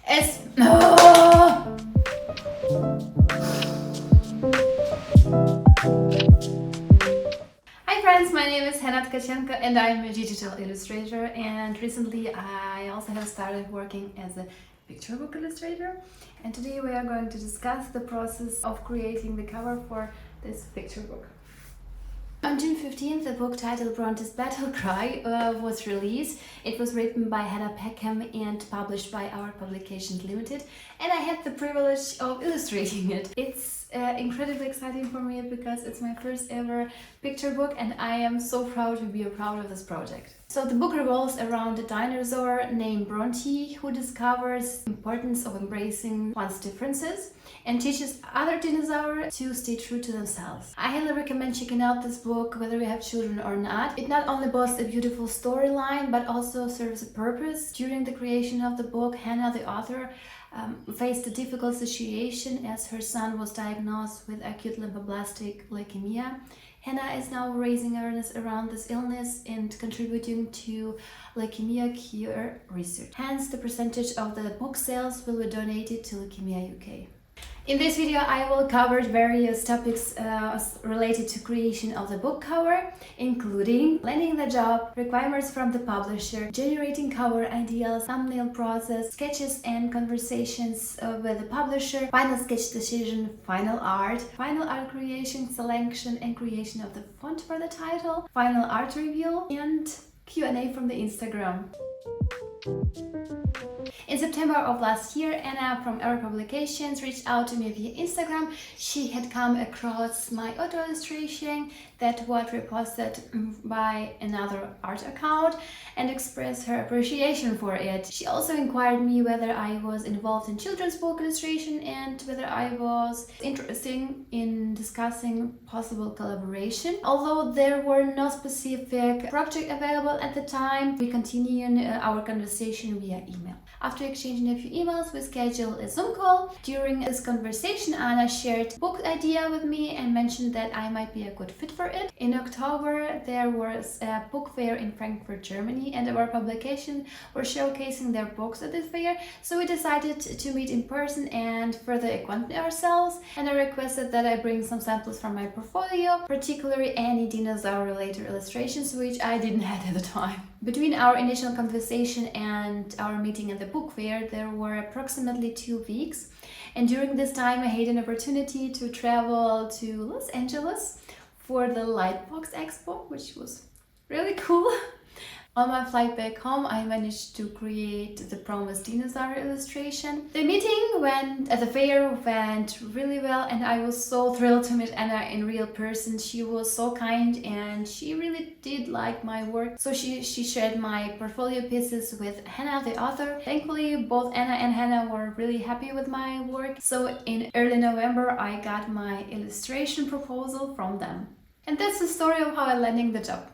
Es... Hi friends, my name is Hanna Tkachenko and I'm a digital illustrator, and recently I also have started working as a picture book illustrator, and today we are going to discuss the process of creating the cover for this picture book. On June 15th, the book titled Bronty's Battle Cry was released. It was written by Hannah Peckham and published by Our Publications Limited, and I had the privilege of illustrating it. It's incredibly exciting for me because it's my first ever picture book, and I am so proud to be a part of this project. So the book revolves around a dinosaur named Bronty who discovers the importance of embracing one's differences and teaches other dinosaurs to stay true to themselves. I highly recommend checking out this book whether you have children or not. It not only boasts a beautiful storyline but also serves a purpose. During the creation of the book, Hannah, the author, faced a difficult situation as her son was diagnosed with acute lymphoblastic leukemia. Hannah is now raising awareness around this illness and contributing to leukemia cure research. Hence, the percentage of the book sales will be donated to Leukemia UK. In this video, I will cover various topics related to creation of the book cover, including landing the job, requirements from the publisher, generating cover ideas, thumbnail process, sketches and conversations with the publisher, final sketch decision, final art creation, selection and creation of the font for the title, final art review, and Q&A from the Instagram. In September of last year, Anna from Our Publications reached out to me via Instagram. She had come across my auto illustration that was reposted by another art account and expressed her appreciation for it. She also inquired me whether I was involved in children's book illustration and whether I was interested in discussing possible collaboration. Although there were no specific project available at the time, we continued our conversation via email. After exchanging a few emails, we scheduled a Zoom call. During this conversation, Anna shared a book idea with me and mentioned that I might be a good fit for it. In October, there was a book fair in Frankfurt, Germany, and Our Publication were showcasing their books at this fair, so we decided to meet in person and further acquaint ourselves, and I requested that I bring some samples from my portfolio, particularly any dinosaur-related illustrations, which I didn't have at the time. Between our initial conversation and our meeting at the book fair, there were approximately 2 weeks, and during this time I had an opportunity to travel to Los Angeles for the Lightbox Expo, which was really cool. On my flight back home, I managed to create the promised dinosaur illustration. The meeting at the fair went really well, and I was so thrilled to meet Anna in real person. She was so kind and she really did like my work. So she shared my portfolio pieces with Hannah, the author. Thankfully, both Anna and Hannah were really happy with my work. So in early November, I got my illustration proposal from them. And that's the story of how I landed the job.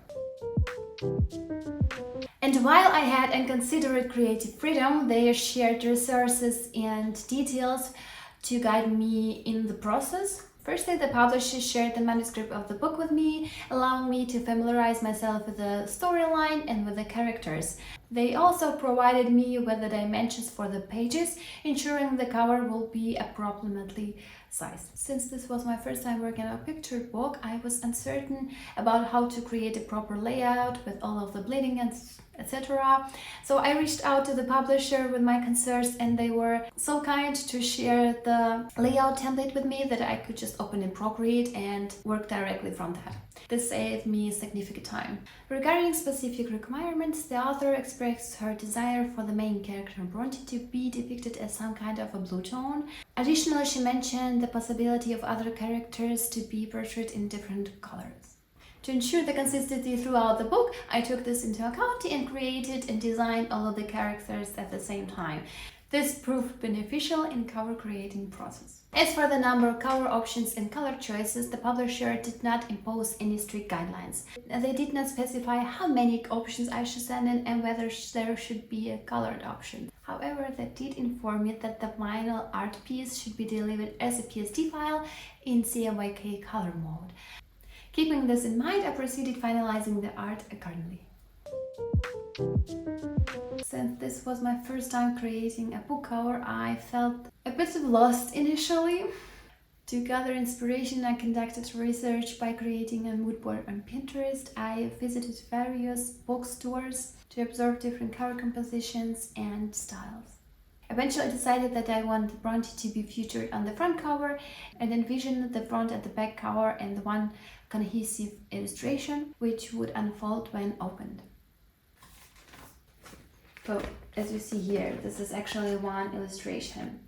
And while I had inconsiderate creative freedom, they shared resources and details to guide me in the process. Firstly, the publisher shared the manuscript of the book with me, allowing me to familiarize myself with the storyline and with the characters. They also provided me with the dimensions for the pages, ensuring the cover will be appropriately sized. Since this was my first time working on a picture book, I was uncertain about how to create a proper layout with all of the bleeding and etc. So I reached out to the publisher with my concerns, and they were so kind to share the layout template with me that I could just open in Procreate and work directly from that. This saved me significant time. Regarding specific requirements, the author expressed her desire for the main character Bronty to be depicted as some kind of a blue tone. Additionally, she mentioned the possibility of other characters to be portrayed in different colors. To ensure the consistency throughout the book, I took this into account and created and designed all of the characters at the same time. This proved beneficial in cover creating process. As for the number of cover options and color choices, the publisher did not impose any strict guidelines. They did not specify how many options I should send in and whether there should be a colored option. However, they did inform me that the final art piece should be delivered as a PSD file in CMYK color mode. Keeping this in mind, I proceeded finalizing the art accordingly. Since this was my first time creating a book cover, I felt a bit lost initially. To gather inspiration, I conducted research by creating a mood board on Pinterest. I visited various bookstores to observe different cover compositions and styles. Eventually I decided that I wanted Bronty to be featured on the front cover and envisioned the front and the back cover and one cohesive illustration which would unfold when opened. So as you see here, this is actually one illustration.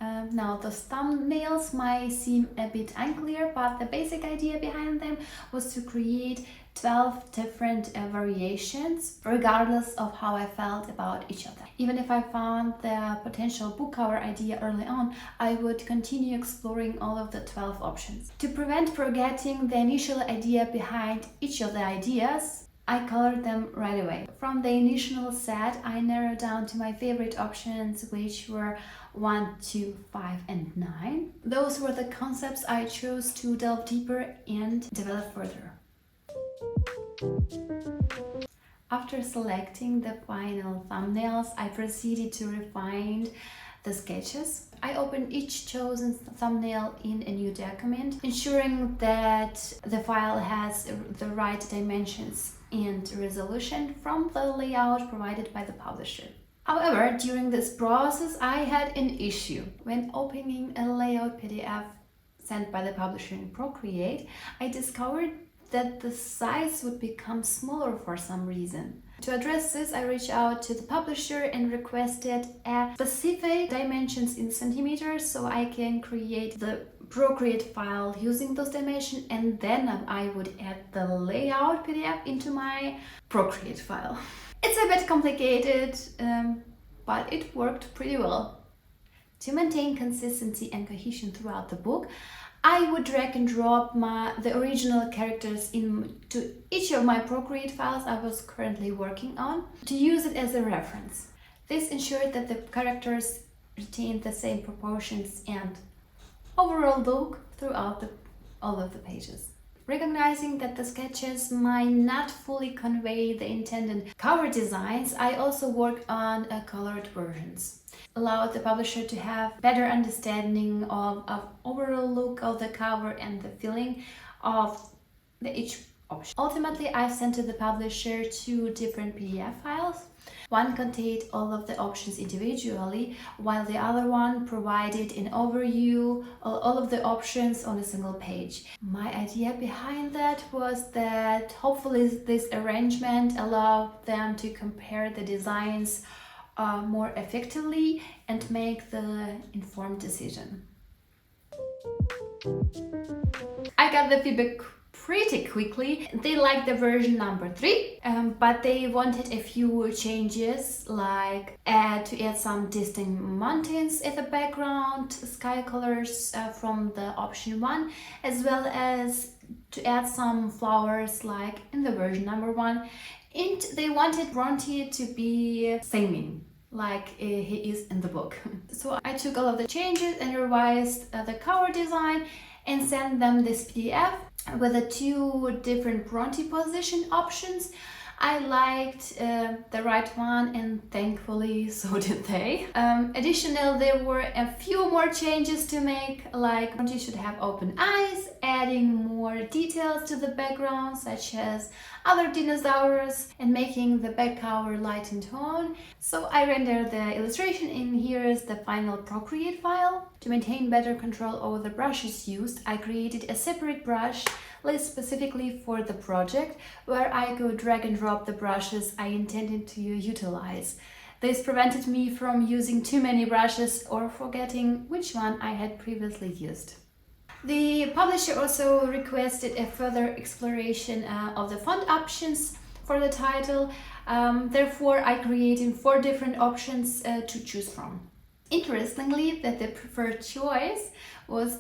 Now the thumbnails might seem a bit unclear, but the basic idea behind them was to create 12 different variations regardless of how I felt about each of them. Even if I found the potential book cover idea early on, I would continue exploring all of the 12 options. To prevent forgetting the initial idea behind each of the ideas, I colored them right away. From the initial set, I narrowed down to my favorite options, which were 1, 2, 5, and 9. Those were the concepts I chose to delve deeper and develop further. After selecting the final thumbnails, I proceeded to refine the sketches. I opened each chosen thumbnail in a new document, ensuring that the file has the right dimensions and resolution from the layout provided by the publisher. However, during this process, I had an issue. When opening a layout PDF sent by the publisher in Procreate, I discovered that the size would become smaller for some reason. To address this, I reached out to the publisher and requested a specific dimensions in centimeters so I can create the Procreate file using those dimensions, and then I would add the layout PDF into my Procreate file. It's a bit complicated, but it worked pretty well. To maintain consistency and cohesion throughout the book, I would drag and drop the original characters into each of my Procreate files I was currently working on to use it as a reference. This ensured that the characters retained the same proportions and overall look throughout all of the pages. Recognizing that the sketches might not fully convey the intended cover designs, I also worked on colored versions. Allowed the publisher to have better understanding of overall look of the cover and the feeling of each option. Ultimately, I sent to the publisher 2 different PDF files. One contained all of the options individually, while the other one provided an overview of all of the options on a single page. My idea behind that was that hopefully this arrangement allowed them to compare the designs more effectively and make the informed decision. I got the feedback pretty quickly. They liked the version number 3, but they wanted a few changes, like to add some distinct mountains in the background, sky colors from the option 1, as well as to add some flowers like in the version number 1. And they wanted Bronty to be singing like he is in the book. So I took all of the changes and revised the cover design and sent them this PDF with the 2 different Bronty position options. I liked the right one, and thankfully so did they. Additionally, there were a few more changes to make, like Bronty should have open eyes, adding more details to the background such as other dinosaurs, and making the back cover light in tone. So I rendered the illustration, and here is the final Procreate file. To maintain better control over the brushes used, I created a separate brush list specifically for the project, where I could drag and drop the brushes I intended to utilize. This prevented me from using too many brushes or forgetting which one I had previously used. The publisher also requested a further exploration of the font options for the title. Therefore, I created 4 different options to choose from. Interestingly, that the preferred choice was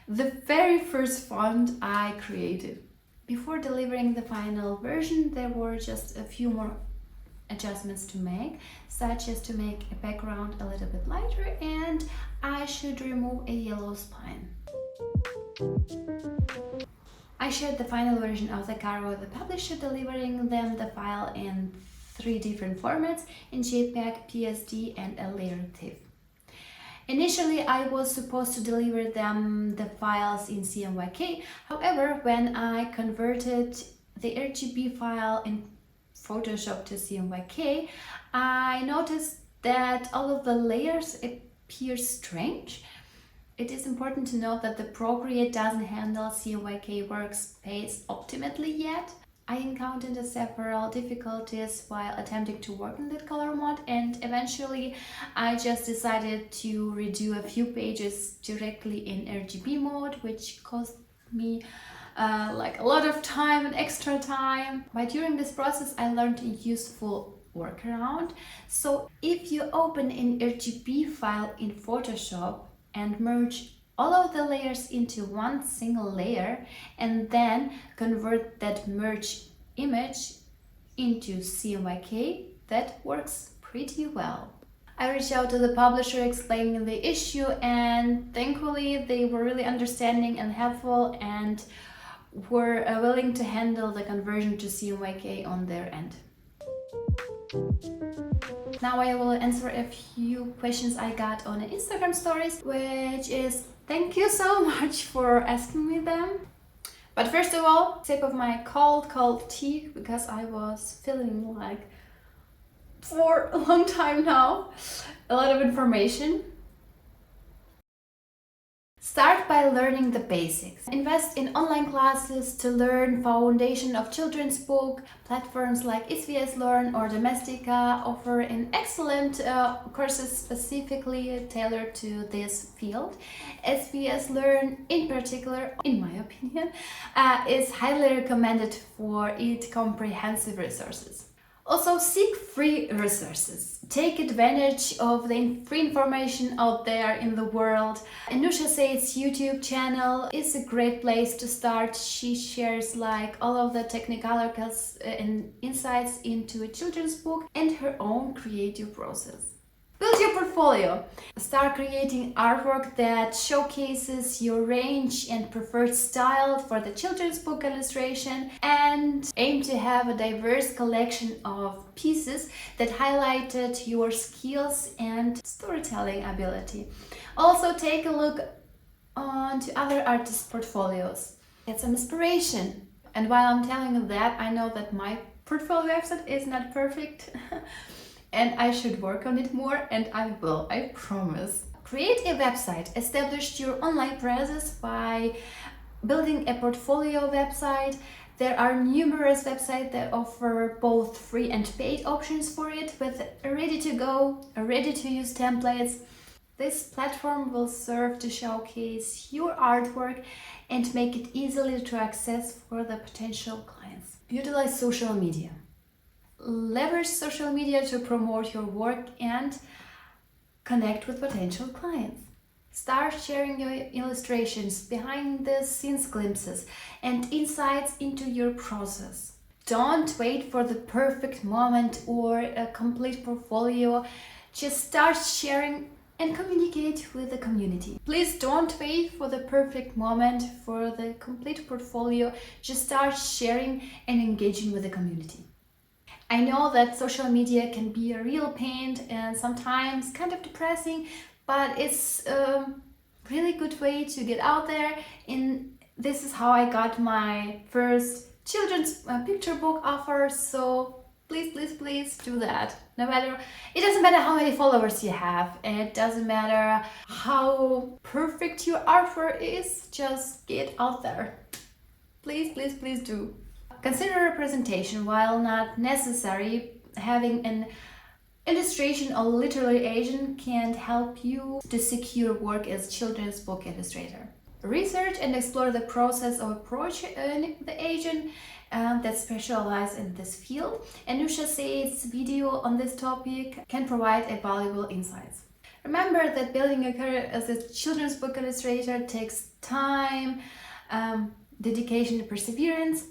the very first font I created. Before delivering the final version, there were just a few more adjustments to make, such as to make a background a little bit lighter, and I should remove a yellow spine. I shared the final version of the card with the publisher, delivering them the file in 3 different formats: in JPEG, PSD, and a layered TIFF. Initially, I was supposed to deliver them the files in CMYK. However, when I converted the RGB file in Photoshop to CMYK, I noticed that all of the layers appear strange. It is important to note that the Procreate doesn't handle CMYK workspace optimally yet. I encountered several difficulties while attempting to work in that color mode, and eventually I just decided to redo a few pages directly in RGB mode, which cost me like a lot of time and extra time. But during this process I learned a useful workaround. So if you open an RGB file in Photoshop and merge all of the layers into one single layer and then convert that merged image into CMYK, that works pretty well. I reached out to the publisher explaining the issue, and thankfully they were really understanding and helpful and were willing to handle the conversion to CMYK on their end. Now I will answer a few questions I got on Instagram stories, which is thank you so much for asking me them. But first of all, sip of my cold tea, because I was feeling like for a long time now a lot of information. Start by learning the basics. Invest in online classes to learn foundation of children's book. Platforms like SVS Learn or Domestika offer an excellent courses specifically tailored to this field. SVS Learn in particular, in my opinion, is highly recommended for its comprehensive resources. Also, seek free resources. Take advantage of the free information out there in the world. Anusha Said's YouTube channel is a great place to start. She shares like all of the technicalities and insights into a children's book and her own creative process. Build your portfolio. Start creating artwork that showcases your range and preferred style for the children's book illustration, and aim to have a diverse collection of pieces that highlighted your skills and storytelling ability. Also take a look onto other artists' portfolios. Get some inspiration. And while I'm telling you that, I know that my portfolio website is not perfect. And I should work on it more, and I will, I promise. Create a website. Establish your online presence by building a portfolio website. There are numerous websites that offer both free and paid options for it, with ready-to-go, ready-to-use templates. This platform will serve to showcase your artwork and make it easily to access for the potential clients. Utilize social media. Leverage social media to promote your work and connect with potential clients. Start sharing your illustrations, behind the scenes glimpses, and insights into your process. Don't wait for the perfect moment or a complete portfolio. Just start sharing and communicate with the community. Please don't wait for the perfect moment for the complete portfolio. Just start sharing and engaging with the community. I know that social media can be a real pain and sometimes kind of depressing, but it's a really good way to get out there. And this is how I got my first children's picture book offer. So please do that. It doesn't matter how many followers you have, and it doesn't matter how perfect your artwork is, just get out there. Please do. Consider representation. While not necessary, having an illustration or literary agent can help you to secure work as children's book illustrator. Research and explore the process of approaching the agent that specializes in this field. Anusha Said's video on this topic can provide a valuable insights. Remember that building a career as a children's book illustrator takes time, dedication, and perseverance.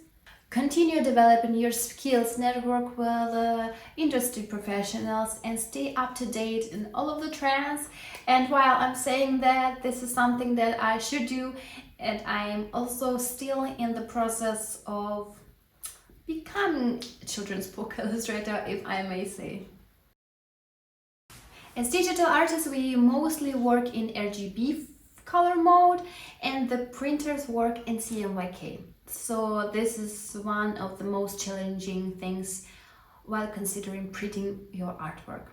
Continue developing your skills, network with industry professionals, and stay up to date in all of the trends. And while I'm saying that, this is something that I should do, and I'm also still in the process of becoming a children's book illustrator, if I may say. As digital artists, we mostly work in RGB color mode, and the printers work in CMYK. So this is one of the most challenging things while considering printing your artwork.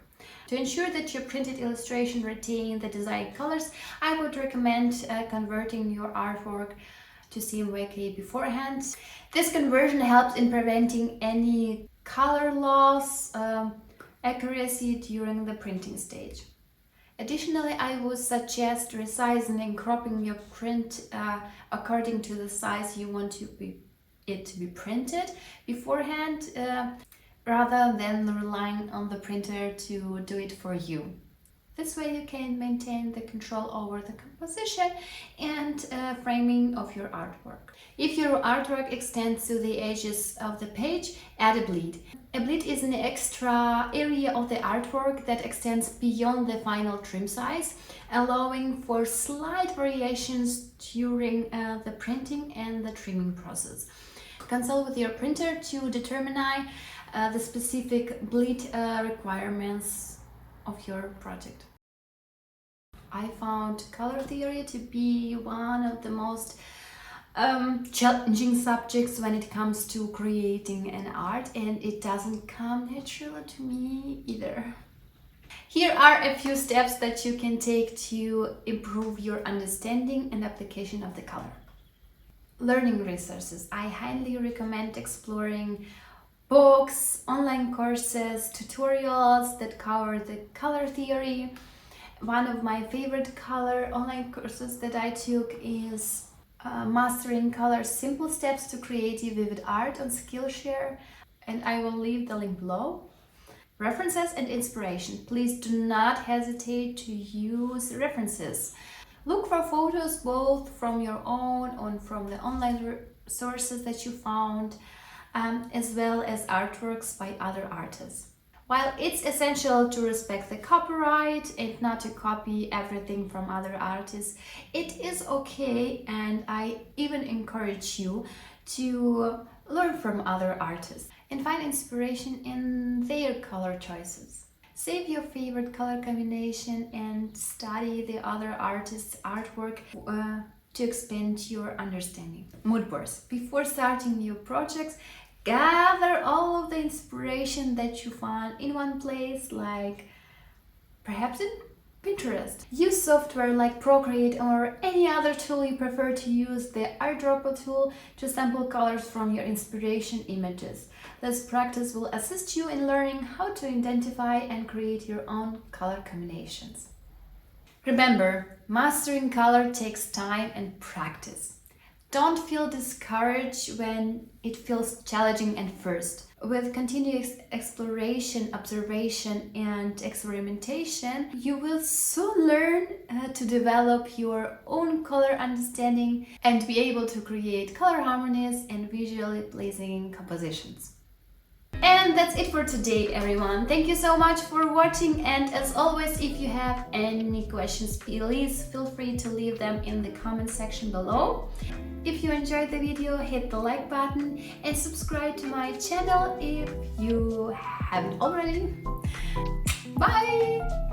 To ensure that your printed illustration retain the desired colors, I would recommend converting your artwork to CMYK beforehand. This conversion helps in preventing any color loss, accuracy during the printing stage. Additionally, I would suggest resizing and cropping your print according to the size you want it to be printed beforehand, rather than relying on the printer to do it for you. This way you can maintain the control over the composition and framing of your artwork. If your artwork extends to the edges of the page, add a bleed. A bleed is an extra area of the artwork that extends beyond the final trim size, allowing for slight variations during the printing and the trimming process. Consult with your printer to determine the specific bleed requirements of your project. I found color theory to be one of the most challenging subjects when it comes to creating an art, and it doesn't come naturally to me either. Here are a few steps that you can take to improve your understanding and application of the color. Learning resources. I highly recommend exploring books, online courses, tutorials that cover the color theory. One of my favorite color online courses that I took is Mastering Color: Simple Steps to Creative Vivid Art on Skillshare, and I will leave the link below. References and inspiration. Please do not hesitate to use references. Look for photos both from your own and from the online sources that you found, as well as artworks by other artists. While it's essential to respect the copyright and not to copy everything from other artists, it is okay, and I even encourage you to learn from other artists and find inspiration in their color choices. Save your favorite color combination and study the other artists' artwork to expand your understanding. Mood boards. Before starting new projects, gather all of the inspiration that you find in one place, like perhaps in Pinterest. Use software like Procreate or any other tool you prefer to use, the eyedropper tool, to sample colors from your inspiration images. This practice will assist you in learning how to identify and create your own color combinations. Remember, mastering color takes time and practice. Don't feel discouraged when it feels challenging at first. With continuous exploration, observation, and experimentation, you will soon learn to develop your own color understanding and be able to create color harmonies and visually pleasing compositions. And that's it for today, everyone. Thank you so much for watching, and as always, if you have any questions, please feel free to leave them in the comment section below. If you enjoyed the video, hit the like button and subscribe to my channel if you haven't already. Bye!